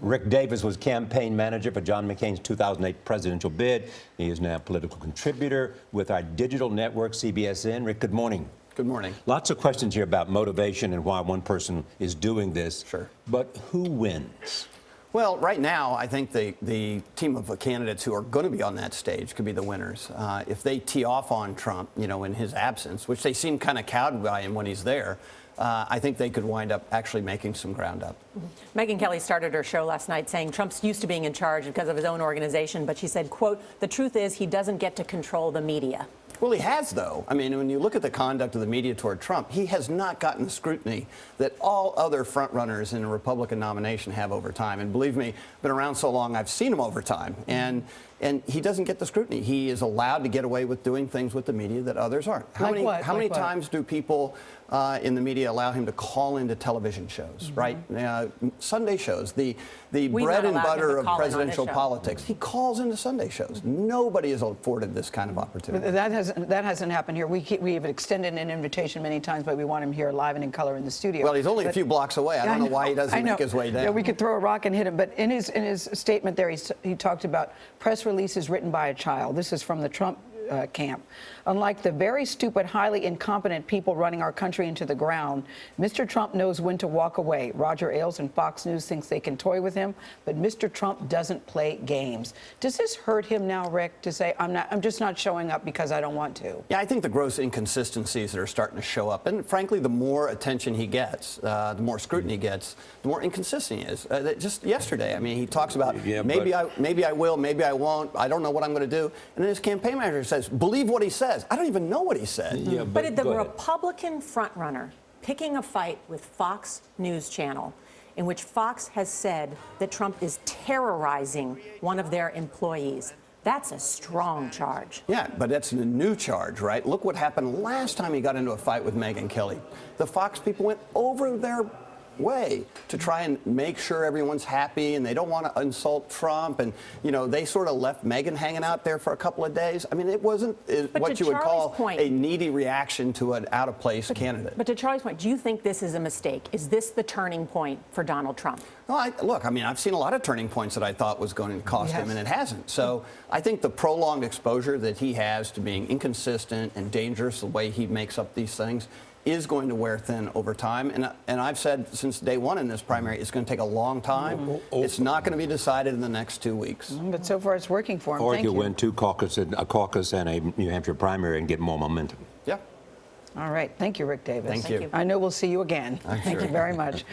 Rick Davis was campaign manager for John McCain's 2008 presidential bid. He is now a political contributor with our digital network, CBSN. Rick, good morning. Good morning. Lots of questions here about motivation and why one person is doing this. Sure. But who wins? Well, right now, I think the team of candidates who are going to be on that stage could be the winners. If they tee off on Trump, in his absence, which they seem kind of cowed by him when he's there, I think they could wind up actually making some ground up. Megyn Kelly started her show last night saying Trump's used to being in charge because of his own organization, but she said, quote, "The truth is he doesn't get to control the media." Well, he has, though. I mean, when you look at the conduct of the media toward Trump, he has not gotten the scrutiny that all other frontrunners in a Republican nomination have over time. And believe me, I've been around so long, I've seen him over time. And he doesn't get the scrutiny. He is allowed to get away with doing things with the media that others aren't. How many times do people in the media allow him to call into television shows, right? Sunday shows, the bread and butter of presidential politics. He calls into Sunday shows. Nobody is afforded this kind of opportunity. That hasn't happened here. We have extended an invitation many times, but we want him here live and in color in the studio. Well, he's only a few blocks away. I don't know why he doesn't make his way down. Yeah, we could throw a rock and hit him. But in his statement there, he talked about press releases written by a child. This is from the Trump camp. Unlike the very stupid, highly incompetent people running our country into the ground, Mr. Trump knows when to walk away. Roger Ailes and Fox News thinks they can toy with him, but Mr. Trump doesn't play games. Does this hurt him now, Rick, to say, I'm just not showing up because I don't want to? Yeah, I think the gross inconsistencies that are starting to show up, and frankly, the more attention he gets, the more scrutiny he gets, the more inconsistent he is. Just yesterday, I mean, he talks about maybe I will, maybe I won't, I don't know what I'm going to do, and then his campaign manager says, believe what he says. I don't even know what he said. Yeah, but the Republican frontrunner picking a fight with Fox News Channel, in which Fox has said that Trump is terrorizing one of their employees. That's a strong charge. Yeah, but that's a new charge, right? Look what happened last time he got into a fight with Megyn Kelly. The Fox people went over their way to try and make sure everyone's happy, and they don't want to insult Trump, and they sort of left Megyn hanging out there for a couple of days. I mean, it wasn't what you would call a needy reaction to an out-of-place candidate. But to Charlie's point, do you think this is a mistake? Is this the turning point for Donald Trump? Well, look, I mean, I've seen a lot of turning points that I thought was going to cost him, and it hasn't. So I think the prolonged exposure that he has to being inconsistent and dangerous, the way he makes up these things, is going to wear thin over time. And I've said since day one in this primary, it's going to take a long time. It's not going to be decided in the next 2 weeks. But so far, it's working for him. Or he'll win a caucus and a New Hampshire primary and get more momentum. Yeah. All right. Thank you, Rick Davis. Thank you. I know we'll see you again. Thank you very much.